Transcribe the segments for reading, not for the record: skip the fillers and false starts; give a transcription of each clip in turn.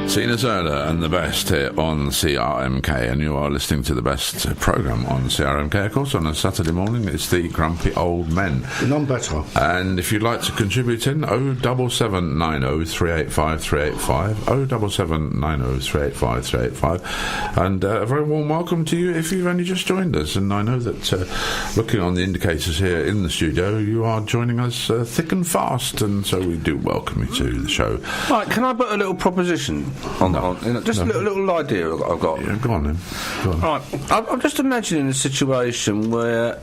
Tina Turner and the best here on CRMK, and you are listening to the best programme on CRMK, of course, on a Saturday morning. It's the Grumpy Old Men. None better. And if you'd like to contribute in, 07790 385 385, 07790 385 385, and a very warm welcome to you if you've only just joined us. And I know that looking on the indicators here in the studio, you are joining us thick and fast, and so we do welcome you to the show. Right, can I put a little proposition on just a little idea I've got? Yeah, go on then. Go on. Right, I'm just imagining a situation where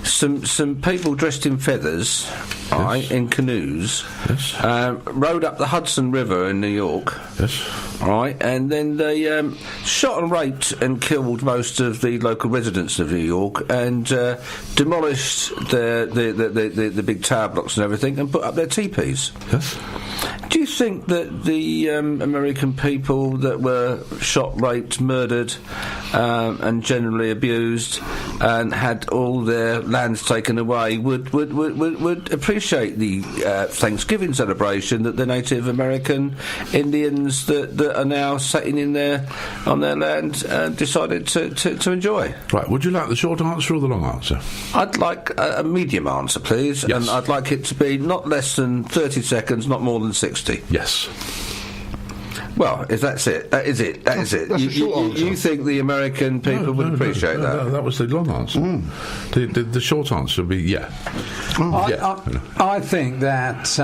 some people dressed in feathers, right, in canoes, rowed up the Hudson River in New York. Yes. Right, and then they shot and raped and killed most of the local residents of New York, and demolished the big tower blocks and everything, and put up their teepees. Yes. Do you think that the American people that were shot, raped, murdered, and generally abused, and had all their lands taken away, would appreciate the Thanksgiving celebration that the Native American Indians that are now sitting on their land decided to enjoy? Right. Would you like the short answer or the long answer? I'd like a medium answer, please, yes. And I'd like it to be not less than 30 seconds, not more than 60. Yes. Well, if that's it, that is it. That's the short answer. You think the American people would appreciate that? That was the long answer. The short answer would be yeah. I think that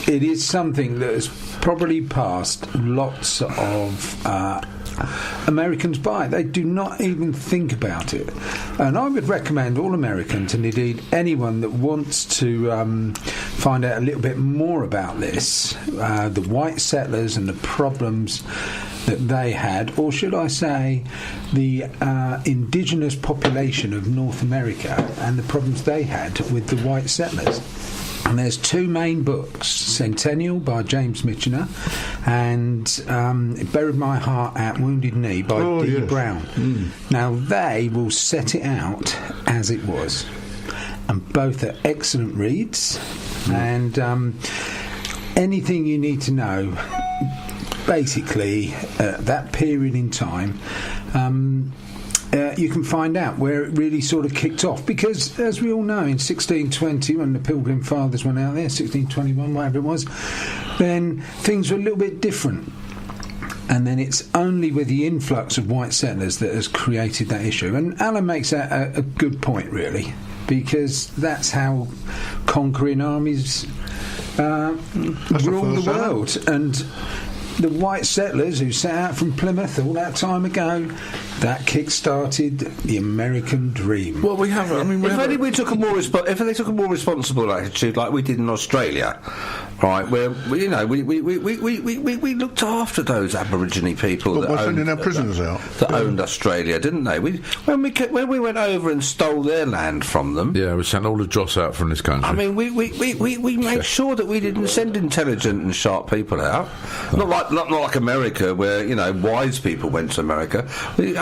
it is something that has probably passed lots of Americans by. They do not even think about it. And I would recommend all Americans, and indeed anyone that wants to find out a little bit more about this, the white settlers and the problems that they had, or should I say the indigenous population of North America and the problems they had with the white settlers. And there's two main books, Centennial by James Michener and It Buried My Heart at Wounded Knee by D. Brown. Now they will set it out as it was, and both are excellent reads, and anything you need to know basically at that period in time, you can find out where it really sort of kicked off, because as we all know, in 1620, when the Pilgrim Fathers went out there, 1621, whatever it was, then things were a little bit different. And then it's only with the influx of white settlers that has created that issue. And Alan makes that a good point, really, because that's how conquering armies ruled the world. And the white settlers who set out from Plymouth all that time ago, that kick-started the American dream. Well, we have. I mean, if they took a more responsible attitude, like we did in Australia, right? Where we looked after those Aborigine people by sending our prisoners out that owned Australia, didn't they? When we went over and stole their land from them. Yeah, we sent all the dross out from this country. I mean, we made sure that we didn't send intelligent and sharp people out. Not like America, where wise people went to America.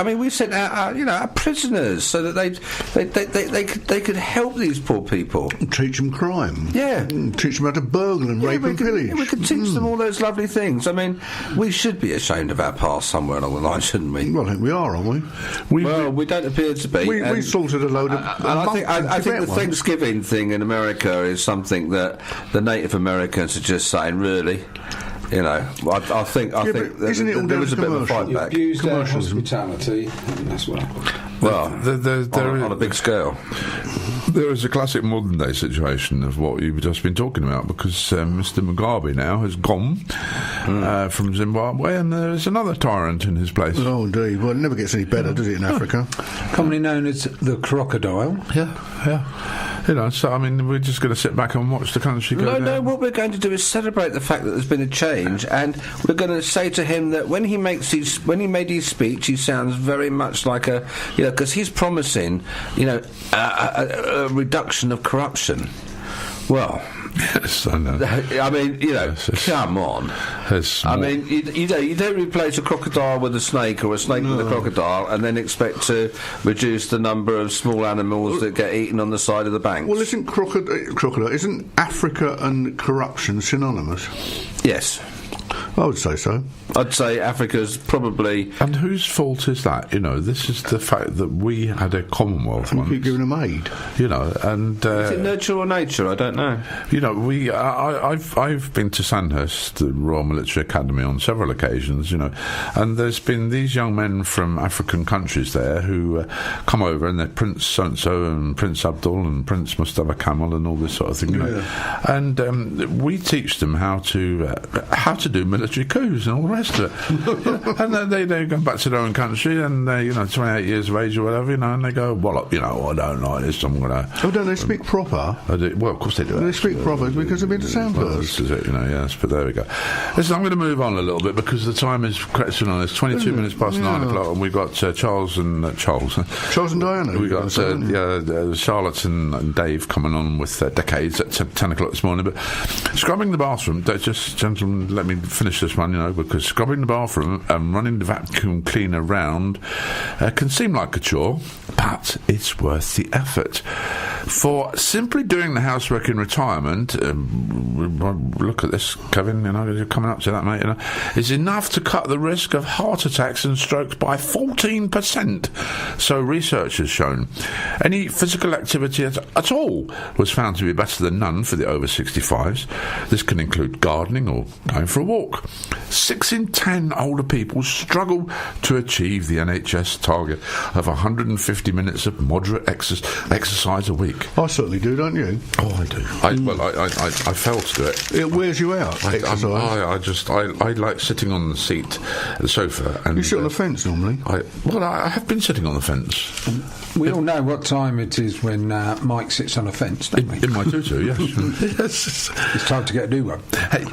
We sent out our prisoners so that they could help these poor people. Teach them crime. Yeah. Teach them how to burgle and rape and pillage. We could teach them all those lovely things. I mean, we should be ashamed of our past somewhere along the line, shouldn't we? Well, I think we are, aren't we? We don't appear to be. We sorted a load of. I think the Thanksgiving thing in America is something that the Native Americans are just saying, really. I think there was a bit of a fight back. Abused their hospitality, and that's why. Well, on a big scale. There is a classic modern day situation of what you've just been talking about, because Mr. Mugabe now has gone from Zimbabwe, and there's another tyrant in his place. Oh, indeed. Well, it never gets any better, does it, in Africa? Commonly known as the crocodile. Yeah. So I mean, we're just going to sit back and watch the country go down. No, what we're going to do is celebrate the fact that there's been a change, and we're going to say to him that when he made his speech, he sounds very much like because he's promising, a reduction of corruption. Well, yes, I know. I mean, come on. I mean, you don't replace a crocodile with a snake or a snake with a crocodile and then expect to reduce the number of small animals that get eaten on the side of the banks. Well, isn't crocodile? Isn't Africa and corruption synonymous? Yes. I would say so. I'd say Africa's probably... And whose fault is that? You know, this is the fact that we had a Commonwealth And once. keep giving them aid. You know, and... is it nurture or nature? I don't know. You know, I've been to Sandhurst, the Royal Military Academy, on several occasions, you know, and there's been these young men from African countries there who come over, and they're Prince so-and-so and Prince Abdul and Prince Mustafa Kemal and all this sort of thing, you know. And we teach them how to do military coups and all the rest of it. And then they go back to their own country, and they're, 28 years of age or whatever, and they go, well, I don't like this, I'm going to... Oh, don't they speak proper? Well, of course they do. They speak proper because they've been to Sandhurst. This is it, yes, but there we go. Listen, I'm going to move on a little bit because the time is crashing on us. 22 minutes past 9 o'clock, and we've got Charles and Diana. We've got Charlotte and Dave coming on with Decades at 10 o'clock this morning. But scrubbing the bathroom, gentlemen, let me finish this one, because scrubbing the bathroom and running the vacuum cleaner round can seem like a chore, but it's worth the effort. For simply doing the housework in retirement, look at this, Kevin, you're coming up to that, mate, is enough to cut the risk of heart attacks and strokes by 14%, so research has shown. Any physical activity at all was found to be better than none for the over 65s. This can include gardening or going for a walk. 6 in 10 older people struggle to achieve the NHS target of 150 minutes of moderate exercise a week. I certainly do, don't you? Oh, I do. I fail to do it. It wears you out. I like sitting on the sofa. And you sit on the fence normally. I have been sitting on the fence. We all know what time it is when Mike sits on a fence, don't we? In my tutu, yes. Yes. It's time to get a new one. Hey,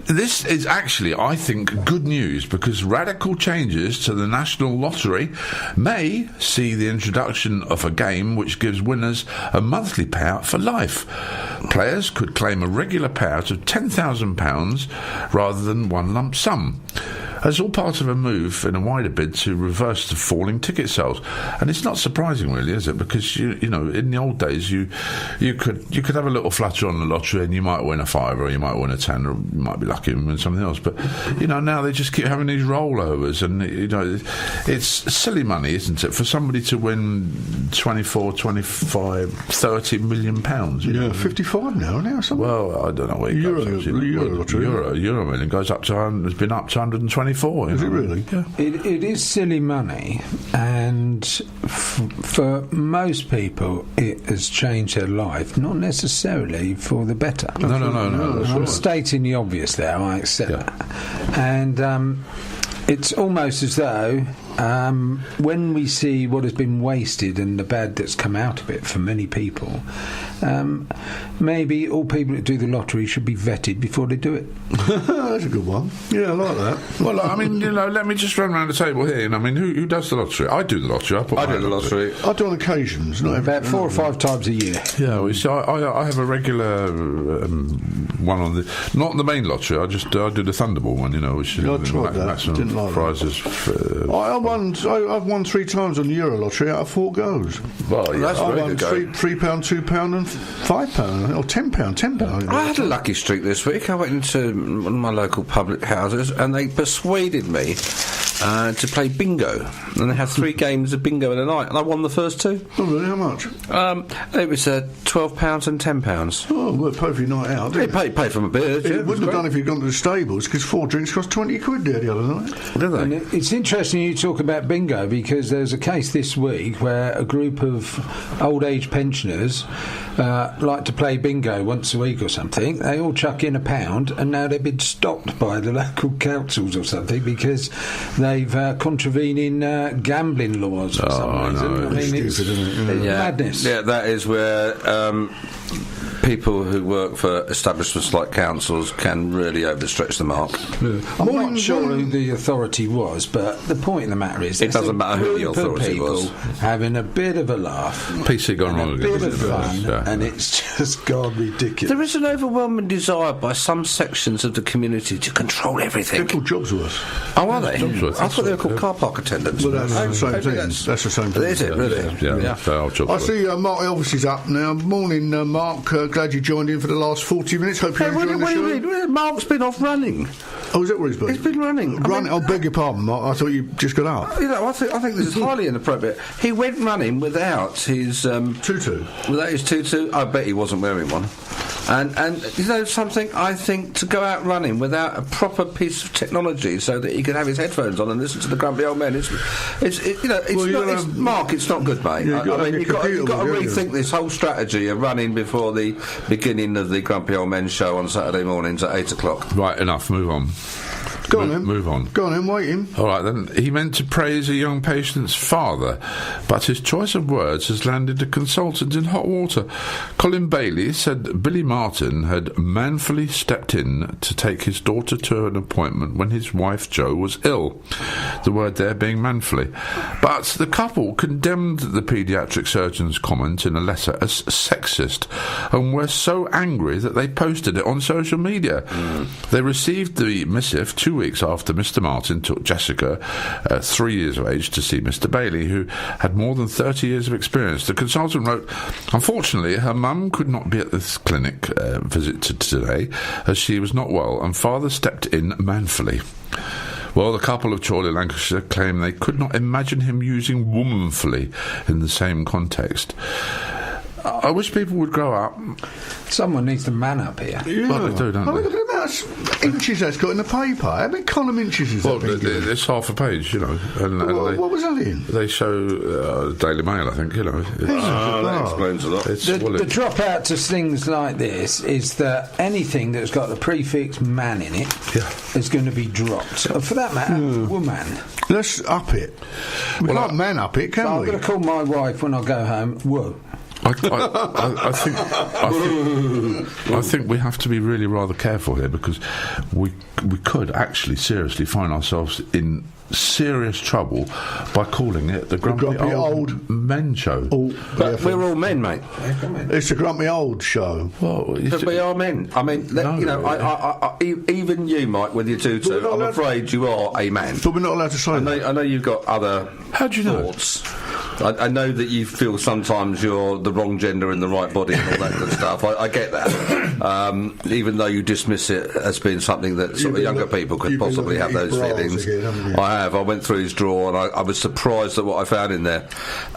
this is actually, I think, good news because radical changes to the National Lottery may see the introduction of a game which gives winners a monthly payout for life. Players could claim a regular payout of £10,000 rather than one lump sum, as all part of a move in a wider bid to reverse the falling ticket sales. And it's not surprising, really, is it? Because in the old days, you could have a little flutter on the lottery, and you might win a £5, or you might win a £10, or you might be lucky and win something else. But now they just keep having these rollovers, and it's silly money, isn't it, for somebody to win 24, 25, 30 million pounds? 55 now. Something. Well, I don't know what Euro million goes up to has been up to 120. Is it really? Yeah. It is silly money, and for most people it has changed their life, not necessarily for the better. No. I'm stating the obvious there, I accept that. And it's almost as though when we see what has been wasted and the bad that's come out of it for many people, maybe all people that do the lottery should be vetted before they do it. That's a good one. Yeah, I like that. Well, I mean, let me just run around the table here. who does the lottery? I do the lottery. I do the lottery. I do on occasions. Not about 4 or 5 times a year. Yeah, well, see, I have a regular one on the not the main lottery. I do the Thunderball one, which is I tried that. Didn't like prizes. I've won 3 times on the Euro lottery out of 4 goes. Well, yeah, I won £3, £2, and £5, or £10. I had a lucky streak this week. I went into one of my local public houses, and they persuaded me to play bingo, and they had 3 games of bingo in a night, and I won the first 2. Oh, really? How much? It was £12 and £10. Oh, well, pay for your night out, didn't it? Pay for my beers. It wouldn't have done if you'd gone to the stables, because 4 drinks cost £20 there the other night. Did they? And it's interesting you talk about bingo, because there's a case this week where a group of old age pensioners like to play bingo once a week or something. They all chuck in £1, and now they've been stopped by the local councils or something because they've contravening gambling laws for some reason. No, I mean, it's madness. Yeah, that is where people who work for establishments like councils can really overstretch the mark. I'm not sure who the authority was, but the point of the matter is it doesn't matter who the authority was. Having a bit of a laugh, PC gone wrong again, a bit of fun, and it's just gone ridiculous. There is an overwhelming desire by some sections of the community to control everything. They're called Jobsworth. Oh, are they? Jobsworth. I thought they were called car park attendants. Well, that's the same thing. That's the same thing. Is it really? Yeah. I see Mark Elvis is up now. Morning, Mark. Glad you joined in for the last 40 minutes. Hope you enjoyed the show. Mark's been off running. Oh, is that where he's been? He's been running. I beg your pardon, Mark. I thought you just got up. I think this is highly inappropriate. He went running without his tutu. Without his tutu, I bet he wasn't wearing one. And you know something? I think to go out running without a proper piece of technology so that he could have his headphones on and listen to the grumpy old men, Mark, it's not good, mate. You've got to rethink this whole strategy of running before the beginning of the Grumpy Old Men show on Saturday mornings at 8 o'clock. Right, enough. Move on. Go on, then. Move on. Go on, then. Waiting. All right, then. He meant to praise a young patient's father, but his choice of words has landed a consultant in hot water. Colin Bailey said Billy Martin had manfully stepped in to take his daughter to an appointment when his wife Jo was ill. The word there being manfully. But the couple condemned the paediatric surgeon's comment in a letter as sexist and were so angry that they posted it on social media. They received the missive 2 weeks after Mr. Martin took Jessica, 3 years of age, to see Mr. Bailey, who had more than 30 years of experience. The consultant wrote, unfortunately, her mum could not be at this clinic visit today as she was not well, and father stepped in manfully. Well, the couple of Chorley, Lancashire, claim they could not imagine him using womanfully in the same context. I wish people would grow up. Someone needs to man up here. Yeah. Well, they do, don't they? Look at the amount of inches that's got in the paper. How many column inches is that? It's half a page, you know. And what was that in? They show Daily Mail, I think, you know. That explains a lot. The drop-out to things like this is that anything that's got the prefix man in it is going to be dropped. For that matter, woman. Let's up it. We can't man up it, can we? I'm going to call my wife when I go home, whoa. I think we have to be really rather careful here, because we could actually seriously find ourselves in serious trouble by calling it the Grumpy Old Men Show. But we're all men, mate. It's the Grumpy Old Show. Well, but we are men. I mean, even you, Mike, with your tutu, I'm afraid you are a man. But we're not allowed to say that. I know you've got other thoughts. I know that you feel sometimes you're the wrong gender in the right body and all that good stuff. I get that. Even though you dismiss it as being something that sort of younger people could possibly have those feelings. Again, I have. I went through his drawer and I was surprised at what I found in there.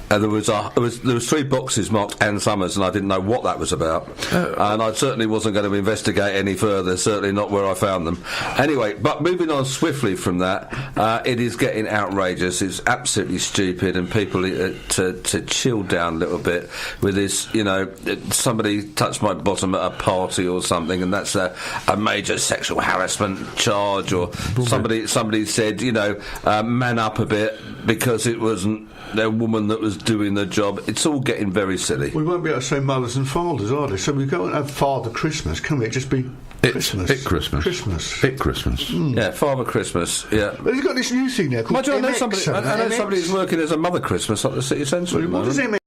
And there was 3 boxes marked Ann Summers, and I didn't know what that was about. And I certainly wasn't going to investigate any further, certainly not where I found them. Anyway, but moving on swiftly from that, it is getting outrageous. It's absolutely stupid, and people to chill down a little bit with this, you know, somebody touched my bottom at a party or something, and that's a major sexual harassment charge, or somebody said, you know, man up a bit because it wasn't their woman that was doing the job. It's all getting very silly. We won't be able to say mothers and fathers, are they? So we can't have Father Christmas, can we? It just be Christmas. Christmas. Yeah, Father Christmas. Yeah. But he's got this new thing there called I know somebody who's working as a Mother Christmas at the city centre. What does it mean?